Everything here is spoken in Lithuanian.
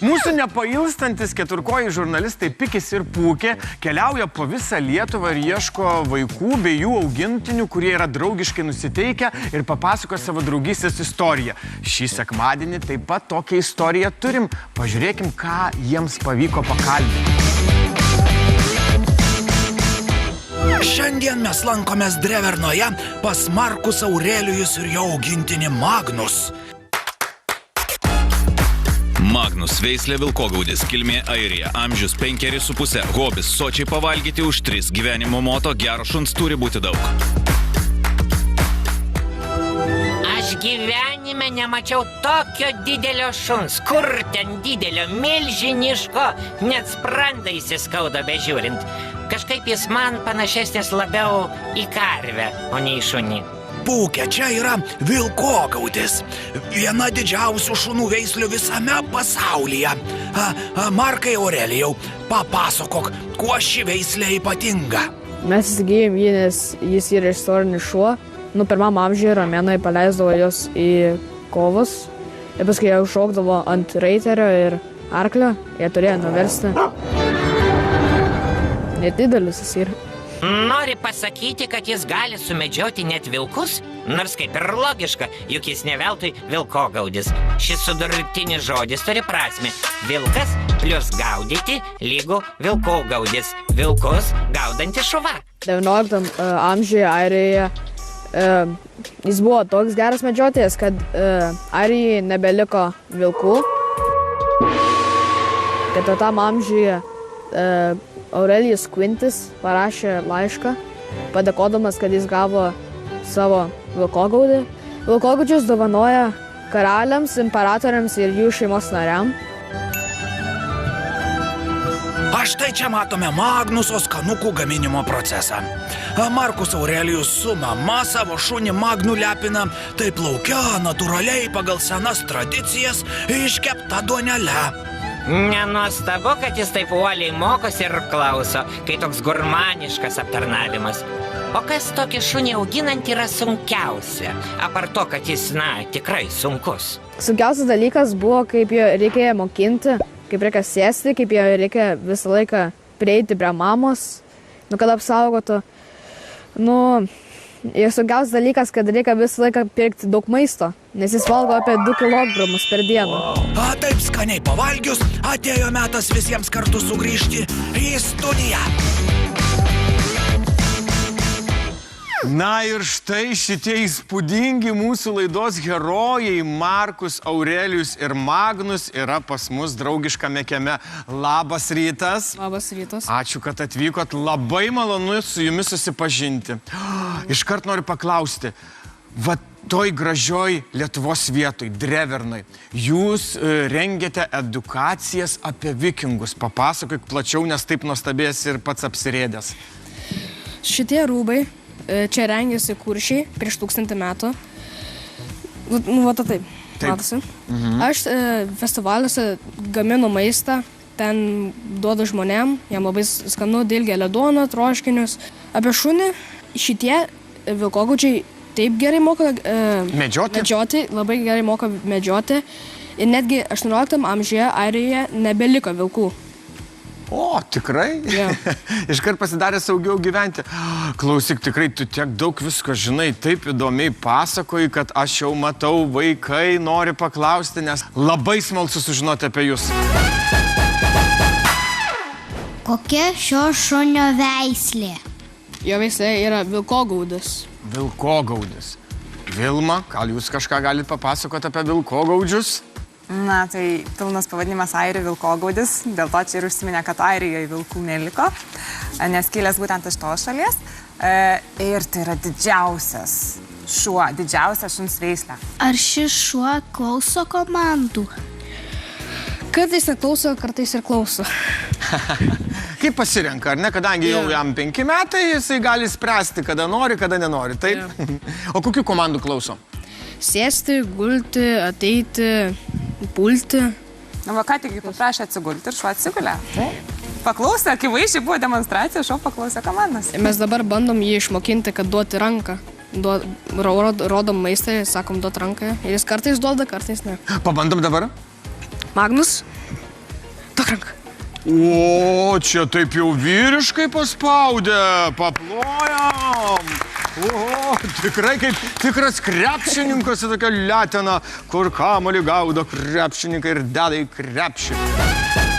Mūsų nepailstantis keturkojai žurnalistai Pikis ir Pūkė keliauja po visą Lietuvą ir ieško vaikų bei jų augintinių, kurie yra draugiškai nusiteikę ir papasako savo draugystės istoriją. Šį sekmadienį taip pat tokią istoriją turim. Pažiūrėkim, ką jiems pavyko pakalbinti. Šiandien mes lankomės Drevernoje pas Markus Aurelijus ir jo augintinį Magnus. Magnus veislė vilkogaudis, kilmė Airija, amžius 5,5, hobis sočiai pavalgyti už 3, gyvenimo moto gero šuns turi būti daug. Aš gyvenime nemačiau tokio didelio šuns, kur ten didelio, milžiniško, net sprandą įsiskauda bežiūrint. Kažkaip jis man panašesnis labiau į karvę, o ne į šunį. Pūkė, čia yra vilkogaudis. Viena didžiausių šunų veislių visame pasaulyje. Markai Aurelijau, papasakok, kuo ši veislė ypatinga? Mes įsigijom jį, nes jis yra istorinis šuo. Pirmam amžiuje romėnai paleisdavo jos į kovas. Ir paskui jie užšokdavo ant raiterio ir arklio. Jie turėjo nuversti. Nedidelis jis yra. Nori pasakyti, kad jis gali sumedžioti net vilkus? Nors kaip ir logiška, juk jis ne veltui vilkogaudis. Šis sudurtinis žodis turi prasmę. Vilkas plius gaudyti lygu vilkogaudis. Vilkus gaudanti šuva. 19 amžiuje Airijoje jis buvo toks geras medžiotojas, kad Airijoje nebeliko vilkų. 4 amžiuje Aurelijus Quintus parašė laišką, padėkodamas, kad jis gavo savo vilkogaudį. Vilkogaudžius dovanoja karaliams, imperatoriams ir jų šeimos nariam. Štai čia matome Magnuso skanukų gaminimo procesą. Markus Aurelijus su mama savo šunį Magnų lepina taip laukia, natūraliai pagal senas tradicijas iškepta duonele. Nenuostabu, kad jis taip uoliai mokosi ir klauso, kai toks gurmaniškas aptarnavimas. O kas tokį šunį auginant yra sunkiausia? Apart to, kad jis, tikrai sunkus. Sunkiausias dalykas buvo, kaip jo reikėjo mokinti, kaip reikia sėsti, kaip jo reikia visą laiką prieiti prie mamos, kad apsaugotų. Ir sunkiausias dalykas, kad reikia visą laiką pirkti daug maisto, nes jis valgo apie 2 kg per dieną. Taip skaniai pavalgius, atėjo metas visiems kartu sugrįžti į studiją. Na ir štai šitie įspūdingi mūsų laidos herojai Markus Aurelijus ir Magnus yra pas mus draugiškame kieme. Labas rytas. Labas rytas. Ačiū, kad atvykot. Labai malonu su jumis susipažinti. Iškart noriu paklausti, toj gražioj Lietuvos vietoj, Drevernoj, jūs rengiate edukacijas apie vikingus. Papasakok plačiau, nes taip nuostabės ir pats apsirėdęs. Šitie rūbai čia rengėsi Kuršiai prieš 1000 metų. Taip, matosi. Aš festivaliuose gaminu maistą, ten duodu žmonėm, jam labai skanu dilgėlę duoną, troškinius. Apie šunį šitie vilkogaudžiai taip gerai moka medžioti, labai gerai moka medžioti. Ir netgi 18 amžiuje Airijoje nebeliko vilkų. O, tikrai? Ja. Iškart pasidarė saugiau gyventi. Klausyk, tikrai, tu tiek daug visko žinai, taip įdomiai pasakoji, kad aš jau matau, vaikai nori paklausti, nes labai smalsu sužinoti apie jūs. Kokia šio šunio veislė? Jo veislė yra vilkogaudis. Vilkogaudis. Vilma, gal jūs kažką galite papasakoti apie vilkogaudžius? Tai pilnas pavadinimas Airių vilkogaudis, dėl to čia ir užsiminė, kad Airijoje vilkų neliko, nes kilęs būtent iš tos šalies. Ir tai yra didžiausias šuo, didžiausia šuns veislė. Ar šis šuo klauso komandų? Kartais neklauso, kartais ir klauso. Kaip pasirenka, ar ne? Kadangi jau jam 5 metai, jisai gali spręsti, kada nori, kada nenori, taip? O kokių komandų klauso? Sėsti, gulti, ateiti, pulti. Ką tik paprašė atsigulti ir šuo atsigulė. Paklausė, akivaizdžiai buvo demonstracija, šuo paklausė komandas. Mes dabar bandom jį išmokinti, kad duoti ranką. Rodom maistą, sakom duoti ranką. Ir jis kartais duoda, kartais ne. Pabandom dabar. Magnus, O, čia taip jau vyriškai paspaudė, paplojam. O, tikrai kaip tikras krepšininkas, tokia letena, kur kamuolį gaudo krepšininkai ir deda į krepšį.